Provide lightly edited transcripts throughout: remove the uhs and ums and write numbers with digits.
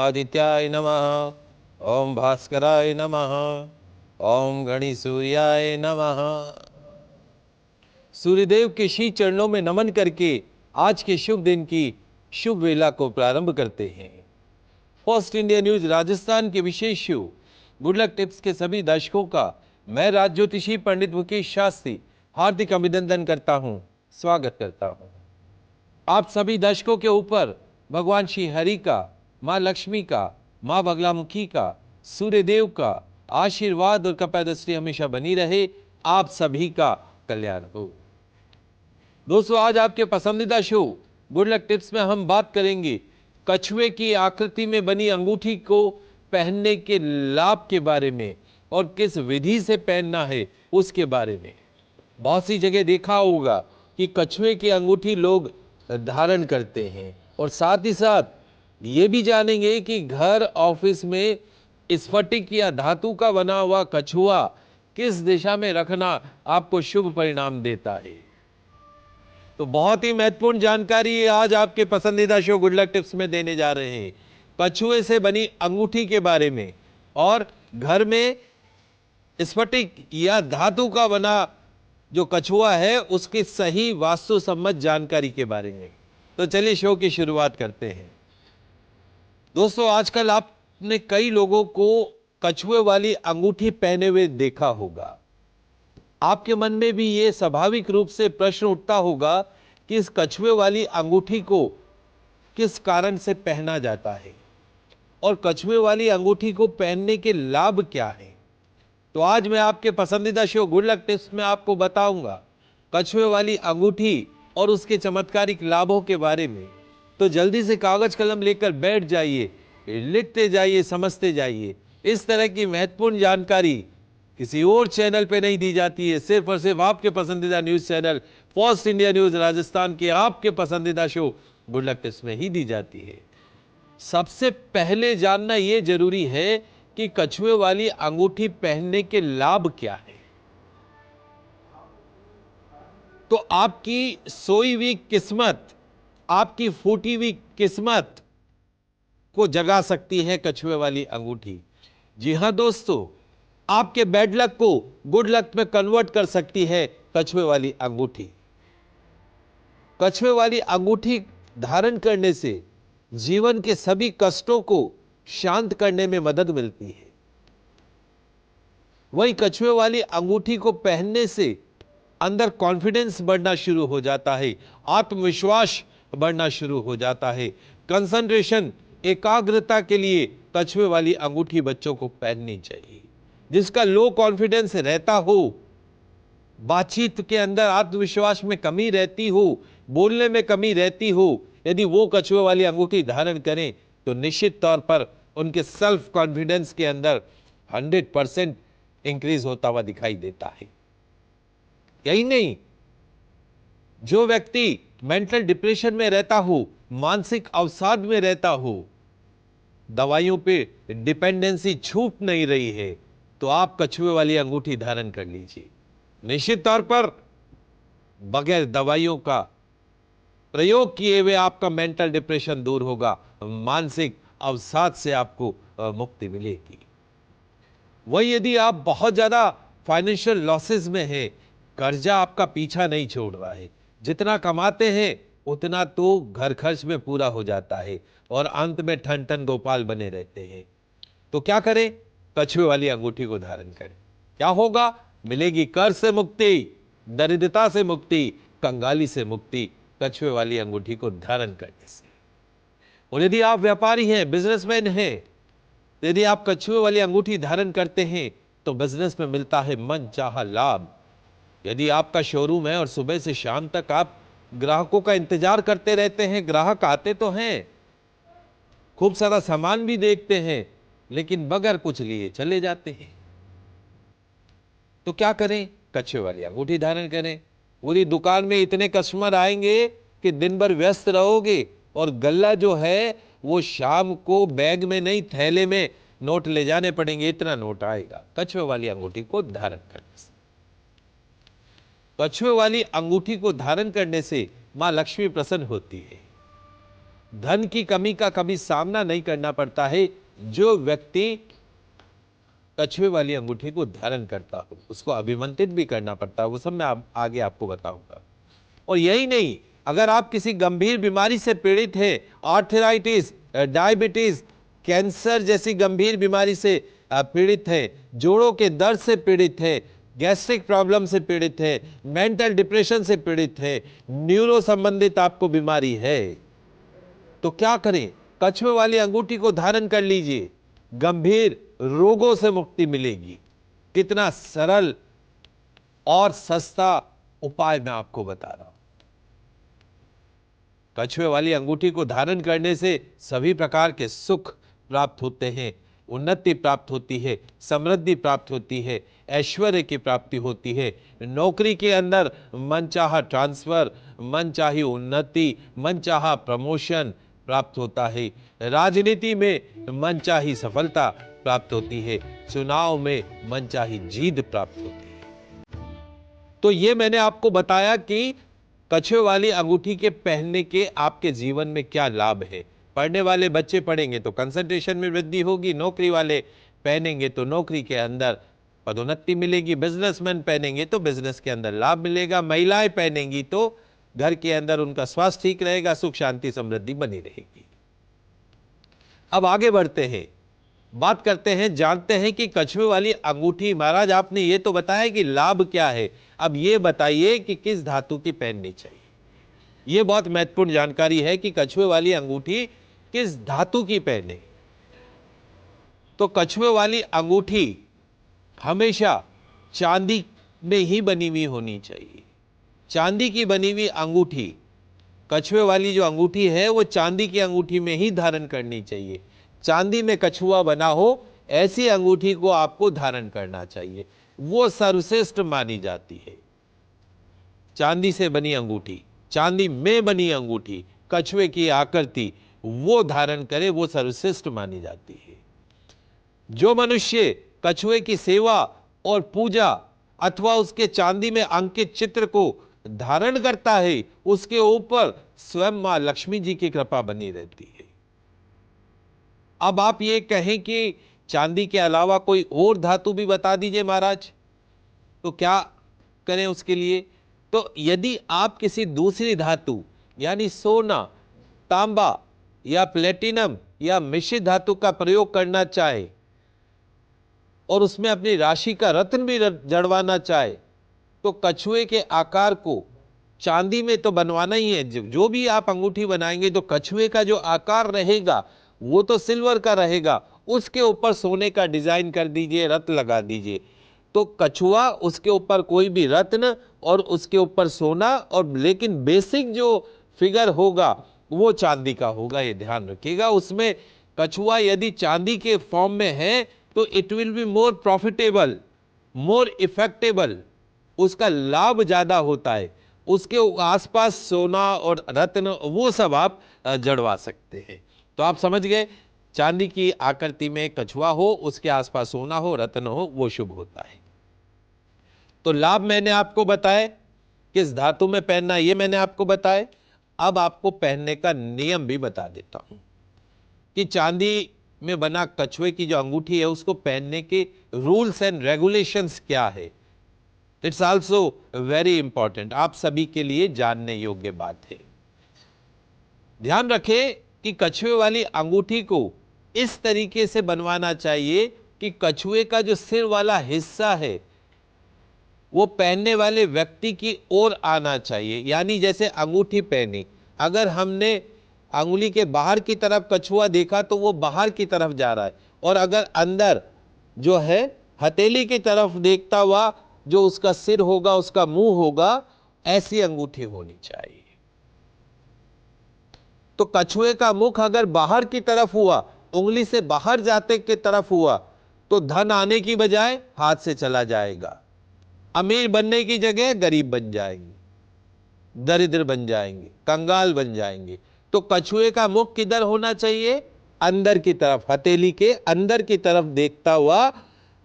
आदित्याय नमः। ओम भास्कराय नमः। ओम गणेशसूर्याय नमः। सूर्यदेव के श्री चरणों में नमन करके आज के शुभ दिन की शुभ वेला को प्रारंभ करते हैं। फर्स्ट इंडिया न्यूज राजस्थान के विशेष शो गुड लक टिप्स के सभी दर्शकों का मैं राज ज्योतिषी पंडित मुकेश शास्त्री हार्दिक अभिनंदन करता हूं, स्वागत करता हूं। आप सभी दर्शकों के ऊपर भगवान श्री हरि का, माँ लक्ष्मी का, माँ बगलामुखी का, सूर्यदेव का आशीर्वाद और कृपादृष्टि हमेशा बनी रहे। आप सभी का कल्याण हो। दोस्तों, आज आपके पसंदीदा शो गुड लक टिप्स में हम बात करेंगे कछुए की आकृति में बनी अंगूठी को पहनने के लाभ के बारे में और किस विधि से पहनना है उसके बारे में। बहुत सी जगह देखा होगा कि कछुए की अंगूठी लोग धारण करते हैं और साथ ही साथ ये भी जानेंगे कि घर ऑफिस में स्फटिक या धातु का बना हुआ कछुआ किस दिशा में रखना आपको शुभ परिणाम देता है। तो बहुत ही महत्वपूर्ण जानकारी आज आपके पसंदीदा शो गुड लक टिप्स में देने जा रहे हैं कछुए से बनी अंगूठी के बारे में और घर में स्फटिक या धातु का बना जो कछुआ है उसकी सही वास्तु सम्मत जानकारी के बारे में। तो चलिए शो की शुरुआत करते हैं। दोस्तों, आजकल आपने कई लोगों को कछुए वाली अंगूठी पहने हुए देखा होगा। आपके मन में भी ये स्वाभाविक रूप से प्रश्न उठता होगा कि इस कछुए वाली अंगूठी को किस कारण से पहना जाता है और कछुए वाली अंगूठी को पहनने के लाभ क्या हैं। तो आज मैं आपके पसंदीदा शो गुड लक टिप्स में आपको बताऊंगा कछुए वाली अंगूठी और उसके चमत्कारिक लाभों के बारे में। तो जल्दी से कागज कलम लेकर बैठ जाइए, लिखते जाइए, समझते जाइए। इस तरह की महत्वपूर्ण जानकारी किसी और चैनल पे नहीं दी जाती है, सिर्फ और सिर्फ आपके पसंदीदा news channel first India news Rajasthan के आपके पसंदीदा शो गुड लक टिप्स में ही दी जाती है। सबसे पहले जानना यह जरूरी है कि कछुए वाली अंगूठी पहनने के लाभ क्या है। तो आपकी सोई हुई किस्मत, आपकी फूटी हुई किस्मत को जगा सकती है कछुए वाली अंगूठी। जी हां दोस्तों, आपके बैड लक को गुड लक में कन्वर्ट कर सकती है कछुए वाली अंगूठी। कछुए वाली अंगूठी धारण करने से जीवन के सभी कष्टों को शांत करने में मदद मिलती है। वहीं कछुए वाली अंगूठी को पहनने से अंदर कॉन्फिडेंस बढ़ना शुरू हो जाता है, आत्मविश्वास बढ़ना शुरू हो जाता है। कंसंट्रेशन, एकाग्रता के लिए कछुए वाली अंगूठी बच्चों को पहननी चाहिए। जिसका लो कॉन्फिडेंस रहता हो, बातचीत के अंदर आत्मविश्वास में कमी रहती हो, बोलने में कमी रहती हो, यदि वो कछुए वाली अंगूठी धारण करें तो निश्चित तौर पर उनके सेल्फ कॉन्फिडेंस के अंदर 100% इंक्रीज होता हुआ दिखाई देता है। यही नहीं, जो व्यक्ति मेंटल डिप्रेशन में रहता हो, मानसिक अवसाद में रहता हो, दवाइयों पे डिपेंडेंसी छूट नहीं रही है, तो आप कछुए वाली अंगूठी धारण कर लीजिए। निश्चित तौर पर बगैर दवाइयों का प्रयोग किए हुए आपका मेंटल डिप्रेशन दूर होगा, मानसिक अवसाद से आपको मुक्ति मिलेगी। वही यदि आप बहुत ज्यादा फाइनेंशियल लॉसेस में हैं, कर्जा आपका पीछा नहीं छोड़ रहा है, जितना कमाते हैं उतना तो घर खर्च में पूरा हो जाता है और अंत में ठन ठन गोपाल बने रहते हैं, तो क्या करें? कछुए वाली अंगूठी को धारण करें। क्या होगा? मिलेगी कर्ज से मुक्ति, दरिद्रता से मुक्ति, कंगाली से मुक्ति कछुए वाली अंगूठी को धारण करने से। और यदि आप व्यापारी हैं, बिजनेसमैन हैं, यदि आप कछुए वाली अंगूठी धारण करते हैं तो बिजनेस में मिलता है मन चाहा लाभ। यदि आपका शोरूम है और सुबह से शाम तक आप ग्राहकों का इंतजार करते रहते हैं, ग्राहक आते तो हैं, खूब सारा सामान भी देखते हैं, लेकिन बगैर कुछ लिए चले जाते हैं, तो क्या करें? कछुए वाली अंगूठी धारण करें। पूरी दुकान में इतने कस्टमर आएंगे कि दिन भर व्यस्त रहोगे और गल्ला जो है वो शाम को बैग में नहीं, थैले में नोट ले जाने पड़ेंगे, इतना नोट आएगा कछुए वाली अंगूठी को धारण करने से। कछुए वाली अंगूठी को धारण करने से मां लक्ष्मी प्रसन्न होती है। धन की कमी का कभी सामना नहीं करना पड़ता है। जो व्यक्ति कछुए वाली अंगूठी को धारण करता हो उसको अभिमंत्रित भी करना पड़ता है, वो सब मैं आगे आपको बताऊंगा। और यही नहीं, अगर आप किसी गंभीर बीमारी से पीड़ित है, आर्थराइटिस, डायबिटीज, कैंसर जैसी गंभीर बीमारी से पीड़ित है, जोड़ों के दर्द से पीड़ित है, गैस्ट्रिक प्रॉब्लम से पीड़ित है, मेंटल डिप्रेशन से पीड़ित है, न्यूरो संबंधित आपको बीमारी है, तो क्या करें? कछुए वाली अंगूठी को धारण कर लीजिए, गंभीर रोगों से मुक्ति मिलेगी। कितना सरल और सस्ता उपाय मैं आपको बता रहा हूं। कछुए वाली अंगूठी को धारण करने से सभी प्रकार के सुख प्राप्त होते हैं, उन्नति प्राप्त होती है, समृद्धि प्राप्त होती है, ऐश्वर्य की प्राप्ति होती है, नौकरी के अंदर मनचाहा ट्रांसफर, मनचाही उन्नति, मनचाहा प्रमोशन प्राप्त होता है, राजनीति में मनचाही सफलता प्राप्त होती है, चुनाव में मनचाही जीत प्राप्त होती है। तो ये मैंने आपको बताया कि कछुए वाली अंगूठी के पहनने के आपके जीवन में क्या लाभ है। पढ़ने वाले बच्चे पढ़ेंगे तो कंसंट्रेशन में वृद्धि होगी, नौकरी वाले पहनेंगे तो नौकरी के अंदर पदोन्नति मिलेगी, बिजनेसमैन पहनेंगे तो बिजनेस के अंदर लाभ मिलेगा, महिलाएं पहनेंगी तो घर के अंदर उनका स्वास्थ्य ठीक रहेगा, सुख शांति समृद्धि बनी रहेगी। अब आगे बढ़ते हैं, बात करते हैं, जानते हैं कि कछुए वाली अंगूठी, महाराज आपने ये तो बताया कि लाभ क्या है, अब ये बताइए कि किस धातु की पहननी चाहिए। ये बहुत महत्वपूर्ण जानकारी है कि कछुए वाली अंगूठी किस धातु की पहने। तो कछुए वाली अंगूठी हमेशा चांदी में ही बनी हुई होनी चाहिए। चांदी की बनी हुई अंगूठी, कछुए वाली जो अंगूठी है वो चांदी की अंगूठी में ही धारण करनी चाहिए। चांदी में कछुआ बना हो ऐसी अंगूठी को आपको धारण करना चाहिए, वो सर्वश्रेष्ठ मानी जाती है। चांदी से बनी अंगूठी, चांदी में बनी अंगूठी, कछुए की आकृति, वो धारण करे, वो सर्वश्रेष्ठ मानी जाती है। जो मनुष्य कछुए की सेवा और पूजा अथवा उसके चांदी में अंकित चित्र को धारण करता है, उसके ऊपर स्वयं मां लक्ष्मी जी की कृपा बनी रहती है। अब आप ये कहें कि चांदी के अलावा कोई और धातु भी बता दीजिए महाराज, तो क्या करें उसके लिए? तो यदि आप किसी दूसरी धातु यानी सोना, तांबा या प्लेटिनम या मिश्रित धातु का प्रयोग करना चाहे और उसमें अपनी राशि का रत्न भी जड़वाना चाहे, तो कछुए के आकार को चांदी में तो बनवाना ही है। जो भी आप अंगूठी बनाएंगे तो कछुए का जो आकार रहेगा वो तो सिल्वर का रहेगा, उसके ऊपर सोने का डिजाइन कर दीजिए, रत्न लगा दीजिए, तो कछुआ, उसके ऊपर कोई भी रत्न और उसके ऊपर सोना, और लेकिन बेसिक जो फिगर होगा वो चांदी का होगा, ये ध्यान रखिएगा। उसमें कछुआ यदि चांदी के फॉर्म में है तो it will be more profitable, more effectable, उसका लाभ ज्यादा होता है। उसके आसपास सोना और रत्न वो सब आप जड़वा सकते हैं। तो आप समझ गए, चांदी की आकृति में कछुआ हो, उसके आसपास सोना हो, रत्न हो, वो शुभ होता है। तो लाभ मैंने आपको बताए, किस धातु में पहनना ये मैंने आपको बताए। अब आपको पहनने का नियम भी बता देता हूं कि चांदी में बना कछुए की जो अंगूठी है उसको पहनने के रूल्स एंड रेगुलेशंस क्या है। इट्स ऑल्सो वेरी इंपॉर्टेंट, आप सभी के लिए जानने योग्य बात है। ध्यान रखें कि कछुए वाली अंगूठी को इस तरीके से बनवाना चाहिए कि कछुए का जो सिर वाला हिस्सा है वो पहनने वाले व्यक्ति की ओर आना चाहिए। यानी जैसे अंगूठी पहनी, अगर हमने अंगुली के बाहर की तरफ कछुआ देखा तो वो बाहर की तरफ जा रहा है, और अगर अंदर जो है हथेली की तरफ देखता हुआ जो उसका सिर होगा, उसका मुंह होगा, ऐसी अंगूठी होनी चाहिए। तो कछुए का मुख अगर बाहर की तरफ हुआ, उंगली से बाहर जाते की तरफ हुआ, तो धन आने की बजाय हाथ से चला जाएगा, अमीर बनने की जगह गरीब बन जाएंगे, दरिद्र बन जाएंगे, कंगाल बन जाएंगे। तो कछुए का मुख किधर होना चाहिए? अंदर की तरफ, हथेली के अंदर की तरफ देखता हुआ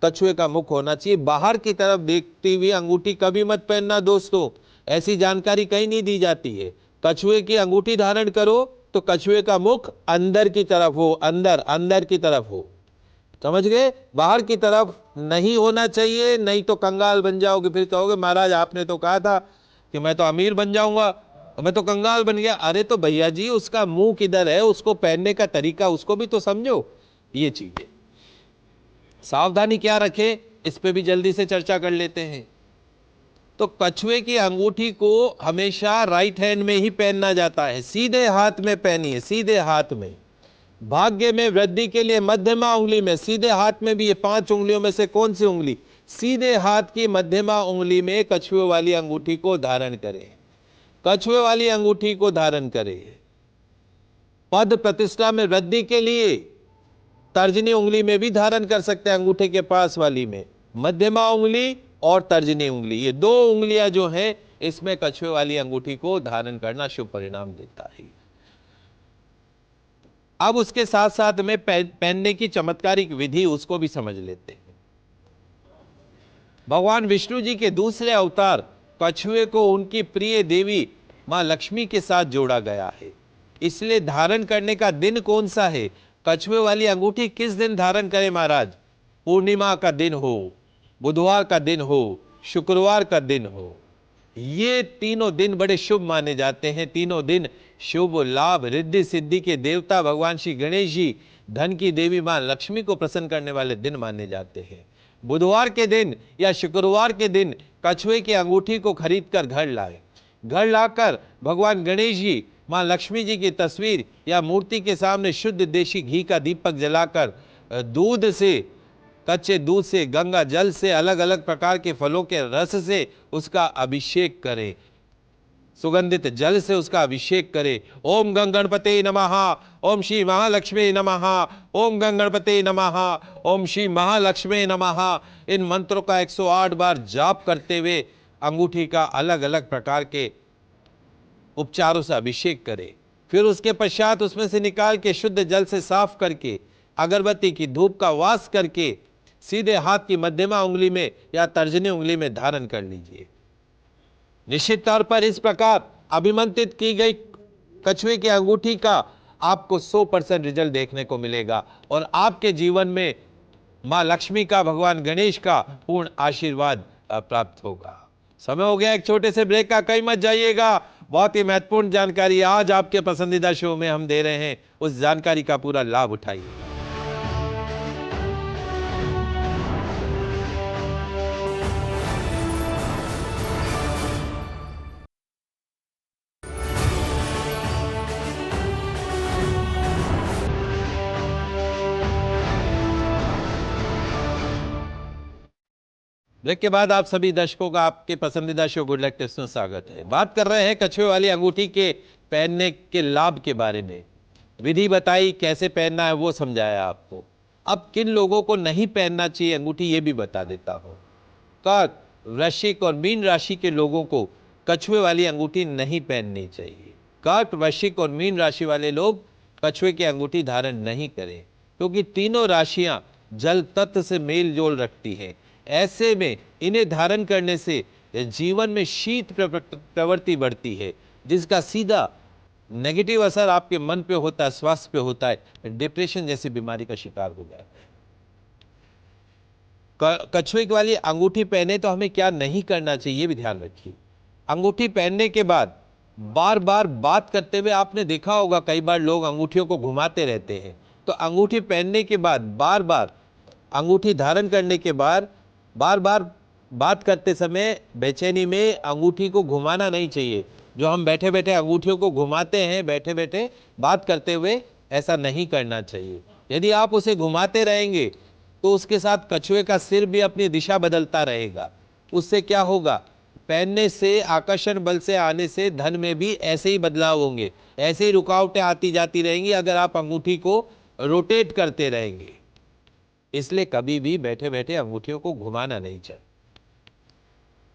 कछुए का मुख होना चाहिए। बाहर की तरफ देखती हुई अंगूठी कभी मत पहनना दोस्तों, ऐसी जानकारी कहीं नहीं दी जाती है। कछुए की अंगूठी धारण करो तो कछुए का मुख अंदर की तरफ हो, अंदर अंदर की तरफ हो, समझ गए, बाहर की तरफ नहीं होना चाहिए, नहीं तो कंगाल बन जाओगे। फिर कहोगे महाराज आपने तो कहा था कि मैं तो अमीर बन जाऊंगा, मैं तो कंगाल बन गया। अरे तो भैया जी उसका मुंह किधर है, उसको पहनने का तरीका उसको भी तो समझो। ये चीजें सावधानी क्या रखे, इस पे भी जल्दी से चर्चा कर लेते हैं। तो कछुए की अंगूठी को हमेशा राइट हैंड में ही पहनना जाता है, सीधे हाथ में पहनिए, सीधे हाथ में। भाग्य में वृद्धि के लिए मध्यमा उंगली में, सीधे हाथ में भी, ये 5 उंगलियों में से कौन सी उंगली, सीधे हाथ की मध्यमा उंगली में कछुए वाली अंगूठी को धारण करें, कछुए वाली अंगूठी को धारण करें। पद प्रतिष्ठा में वृद्धि के लिए तर्जनी उंगली में भी धारण कर सकते हैं, अंगूठे के पास वाली में, मध्यमा उंगली और तर्जनी उंगली, ये 2 उंगलियां जो है इसमें कछुए वाली अंगूठी को धारण करना शुभ परिणाम देता है। अब उसके साथ साथ में पहनने की चमत्कारिक विधि उसको भी समझ लेते हैं। भगवान विष्णु जी के दूसरे अवतार कछुए को उनकी प्रिय देवी मां लक्ष्मी के साथ जोड़ा गया है, इसलिए धारण करने का दिन कौन सा है, कछुए वाली अंगूठी किस दिन धारण करें महाराज, पूर्णिमा का दिन हो, बुधवार का दिन हो, शुक्रवार का दिन हो, ये तीनों दिन बड़े शुभ माने जाते हैं। तीनों दिन शुभ लाभ रिद्धि सिद्धि के देवता भगवान श्री गणेश जी, धन की देवी मां लक्ष्मी को प्रसन्न करने वाले दिन माने जाते हैं। बुधवार के दिन या शुक्रवार के दिन कछुए की अंगूठी को खरीद कर घर लाए, घर लाकर भगवान गणेश जी, मां लक्ष्मी जी की तस्वीर या मूर्ति के सामने शुद्ध देशी घी का दीपक जलाकर दूध से, कच्चे दूध से, गंगा जल से, अलग अलग प्रकार के फलों के रस से उसका अभिषेक करें, सुगंधित जल से उसका अभिषेक करें। ओम गंग गणपते नमः, ओम श्री महालक्ष्मी नमः, ओम गंग गणपते नमः, ओम श्री महालक्ष्मी नमः, इन मंत्रों का 108 बार जाप करते हुए अंगूठी का अलग अलग प्रकार के उपचारों से अभिषेक करें। फिर उसके पश्चात उसमें से निकाल के शुद्ध जल से साफ करके अगरबत्ती की धूप का वास करके सीधे हाथ की मध्यमा उंगली में या तर्जनी उंगली में धारण कर लीजिए। निश्चित तौर पर इस प्रकार अभिमंत्रित की गई कछुए की अंगूठी का आपको 100% रिजल्ट देखने को मिलेगा और आपके जीवन में मां लक्ष्मी का, भगवान गणेश का पूर्ण आशीर्वाद प्राप्त होगा। समय हो गया एक छोटे से ब्रेक का, कहीं मत जाइएगा। बहुत ही महत्वपूर्ण जानकारी आज आपके पसंदीदा शो में हम दे रहे हैं, उस जानकारी का पूरा लाभ उठाइए। ब्रेक के बाद आप सभी दर्शकों का आपके पसंदीदा शो गुड लक टिप्स में स्वागत है। बात कर रहे हैं कछुए वाली अंगूठी के पहनने के लाभ के बारे में, विधि बताई, कैसे पहनना है वो समझाया आपको। अब किन लोगों को नहीं पहनना चाहिए अंगूठी ये भी बता देता हूँ। कर्क, वृश्चिक और मीन राशि के लोगों को कछुए वाली अंगूठी नहीं पहननी चाहिए। कर्क, वृश्चिक और मीन राशि वाले लोग कछुए की अंगूठी धारण नहीं करें, क्योंकि तीनों राशियां जल तत्व से मेल जोल रखती हैं। ऐसे में इन्हें धारण करने से जीवन में शीत प्रवृत्ति बढ़ती है, जिसका सीधा नेगेटिव असर आपके मन पे होता है, स्वास्थ्य पे होता है, डिप्रेशन जैसी बीमारी का शिकार हो जाता है। कछुए वाली अंगूठी पहने तो हमें क्या नहीं करना चाहिए, ये भी ध्यान रखिए। अंगूठी पहनने के बाद बार बार बात करते हुए आपने देखा होगा, कई बार लोग अंगूठियों को घुमाते रहते हैं। तो अंगूठी पहनने के बाद बार बार, अंगूठी धारण करने के बाद बार बार बात करते समय बेचैनी में अंगूठी को घुमाना नहीं चाहिए। जो हम बैठे बैठे अंगूठियों को घुमाते हैं, बैठे बैठे बात करते हुए, ऐसा नहीं करना चाहिए। यदि आप उसे घुमाते रहेंगे तो उसके साथ कछुए का सिर भी अपनी दिशा बदलता रहेगा। उससे क्या होगा, पहनने से, आकर्षण बल से आने से धन में भी ऐसे ही बदलाव होंगे, ऐसे ही रुकावटें आती जाती रहेंगी अगर आप अंगूठी को रोटेट करते रहेंगे। इसलिए कभी भी बैठे बैठे अंगूठियों को घुमाना नहीं चाहिए।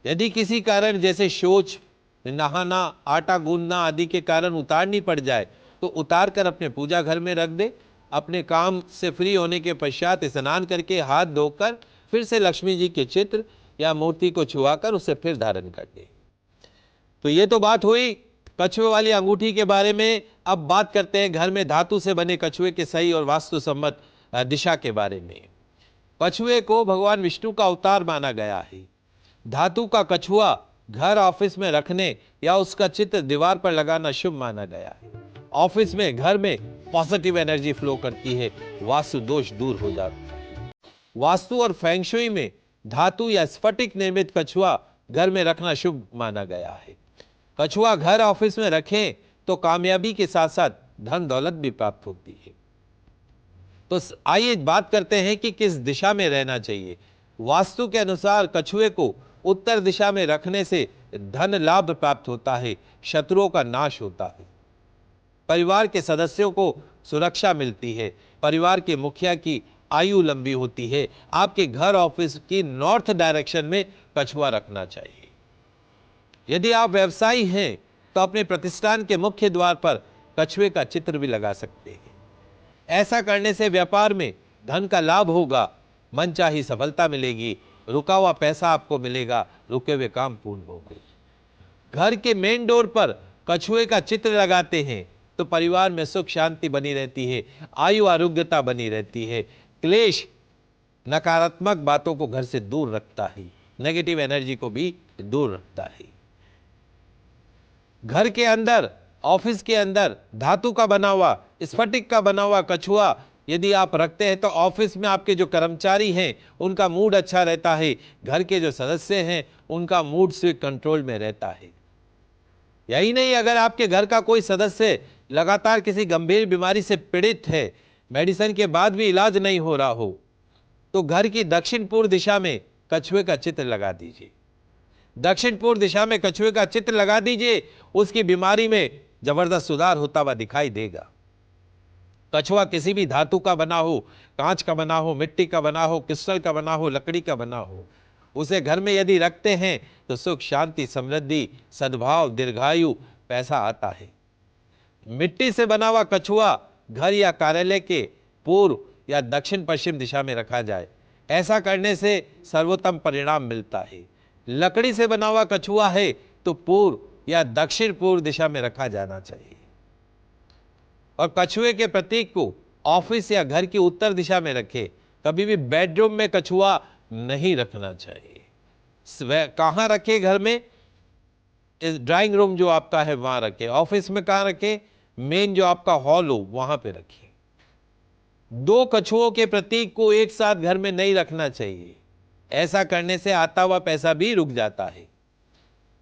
यदि किसी कारण जैसे शौच, नहाना, आटा गूंदना आदि के कारण उतारनी पड़ जाए तो उतार कर अपने पूजा घर में रख दे। अपने काम से फ्री होने के पश्चात स्नान करके हाथ धोकर फिर से लक्ष्मी जी के चित्र या मूर्ति को छुआकर उसे फिर धारण कर दे। तो ये तो बात हुई कछुए वाली अंगूठी के बारे में अब बात करते हैं घर में धातु से बने कछुए के सही और वास्तुसम्मत दिशा के बारे में। कछुए को भगवान विष्णु का अवतार माना गया है। धातु का कछुआ घर ऑफिस में रखने या उसका चित्र दीवार पर लगाना शुभ माना गया है। ऑफिस में घर में पॉजिटिव एनर्जी फ्लो करती है, वास्तु दोष दूर हो जाता है। वास्तु और फेंगशुई में धातु या स्फटिक निर्मित कछुआ घर में रखना शुभ माना गया है। कछुआ घर ऑफिस में रखें तो कामयाबी के साथ साथ धन दौलत भी प्राप्त होती है। तो आइए बात करते हैं कि किस दिशा में रहना चाहिए। वास्तु के अनुसार कछुए को उत्तर दिशा में रखने से धन लाभ प्राप्त होता है, शत्रुओं का नाश होता है, परिवार के सदस्यों को सुरक्षा मिलती है, परिवार के मुखिया की आयु लंबी होती है। आपके घर ऑफिस की नॉर्थ डायरेक्शन में कछुआ रखना चाहिए। यदि आप व्यवसायी हैं तो अपने प्रतिष्ठान के मुख्य द्वार पर कछुए का चित्र भी लगा सकते हैं। ऐसा करने से व्यापार में धन का लाभ होगा, मनचाही सफलता मिलेगी, रुका हुआ पैसा आपको मिलेगा, रुके हुए काम पूर्ण होंगे। घर के मेन डोर पर कछुए का चित्र लगाते हैं तो परिवार में सुख शांति बनी रहती है, आयु आरोग्यता बनी रहती है, क्लेश नकारात्मक बातों को घर से दूर रखता है, नेगेटिव एनर्जी को भी दूर रखता है। घर के अंदर, ऑफिस के अंदर धातु का बना हुआ, स्फटिक का बना हुआ कछुआ यदि आप रखते हैं तो ऑफिस में आपके जो कर्मचारी हैं उनका मूड अच्छा रहता है, घर के जो सदस्य हैं उनका मूड से कंट्रोल में रहता है। यही नहीं, अगर आपके घर का कोई सदस्य लगातार किसी गंभीर बीमारी से पीड़ित है, मेडिसिन के बाद भी इलाज नहीं हो रहा हो, तो घर की दक्षिण पूर्व दिशा में कछुए का चित्र लगा दीजिए। दक्षिण पूर्व दिशा में कछुए का चित्र लगा दीजिए, उसकी बीमारी में जबरदस्त सुधार होता हुआ दिखाई देगा। कछुआ किसी भी धातु का बना हो, कांच का बना हो, मिट्टी का बना हो, क्रिस्टल का बना हो, लकड़ी का बना हो, उसे घर में यदि रखते हैं तो सुख शांति समृद्धि सद्भाव दीर्घायु पैसा आता है। मिट्टी से बना हुआ कछुआ घर या कार्यालय के पूर्व या दक्षिण पश्चिम दिशा में रखा जाए, ऐसा करने से सर्वोत्तम परिणाम मिलता है। लकड़ी से बना हुआ कछुआ है तो पूर्व या दक्षिण पूर्व दिशा में रखा जाना चाहिए। और कछुए के प्रतीक को ऑफिस या घर की उत्तर दिशा में रखें। कभी भी बेडरूम में कछुआ नहीं रखना चाहिए। कहाँ रखे? घर में ड्राइंग रूम जो आपका है वहां रखे। ऑफिस में कहाँ रखे? मेन जो आपका हॉल हो वहां पे रखिए। दो कछुओं के प्रतीक को एक साथ घर में नहीं रखना चाहिए, ऐसा करने से आता हुआ पैसा भी रुक जाता है।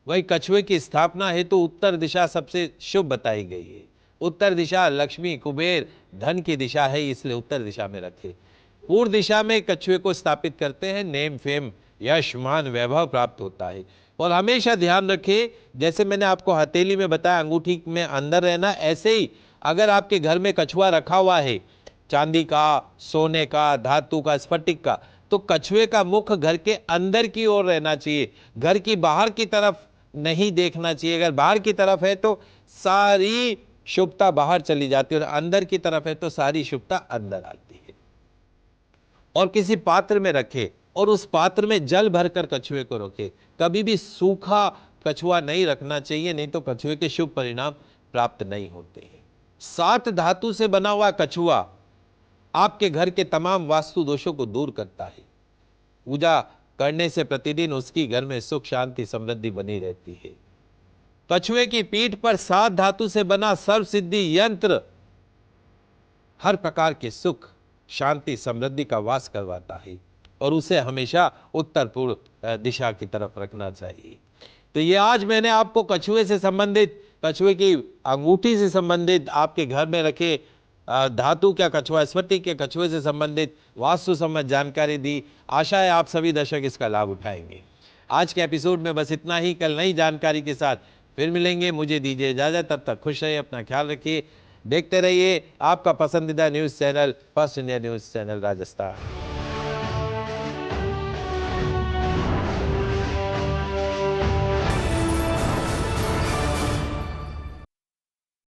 वही कछुए की स्थापना हेतु तो उत्तर दिशा सबसे शुभ बताई गई है। उत्तर दिशा लक्ष्मी कुबेर धन की दिशा है, इसलिए उत्तर दिशा में रखे। पूर्व दिशा में कछुए को स्थापित करते हैं, नेम फेम यश मान वैभव प्राप्त होता है। और हमेशा ध्यान रखें, जैसे मैंने आपको हथेली में बताया अंगूठी में अंदर रहना, ऐसे ही अगर आपके घर में कछुआ रखा हुआ है, चांदी का, सोने का, धातु का, स्फटिक का, तो कछुए का मुख घर के अंदर की ओर रहना चाहिए, घर की बाहर की तरफ नहीं देखना चाहिए। अगर बाहर की तरफ है तो सारी शुभता बाहर चली जाती है, और अंदर की तरफ है तो सारी शुभता अंदर आती है। और किसी पात्र में रखे और उस पात्र में जल भरकर कछुए को रखे। कभी भी सूखा कछुआ नहीं रखना चाहिए, नहीं तो कछुए के शुभ परिणाम प्राप्त नहीं होते हैं। 7 धातु से बना हुआ कछुआ आपके घर के तमाम वास्तु दोषों को दूर करता है। पूजा करने से प्रतिदिन उसकी घर में सुख शांति समृद्धि बनी रहती है। कछुए की पीठ पर 7 धातु से बना सर्व सिद्धि यंत्र हर प्रकार के सुख शांति समृद्धि का वास करवाता है, और उसे हमेशा उत्तर पूर्व दिशा की तरफ रखना चाहिए। तो ये आज मैंने आपको कछुए से संबंधित, कछुए की अंगूठी से संबंधित, आपके घर में रखे धातु क्या कछुआ, स्फटिक के कछुए से संबंधित वास्तु संबंध जानकारी दी। आशा है आप सभी दर्शक इसका लाभ उठाएंगे। आज के एपिसोड में बस इतना ही। कल नई जानकारी के साथ फिर मिलेंगे। मुझे दीजिए इजाजत, तब तक खुश रहिए, अपना ख्याल रखिए, देखते रहिए आपका पसंदीदा news channel first India news channel Rajasthan.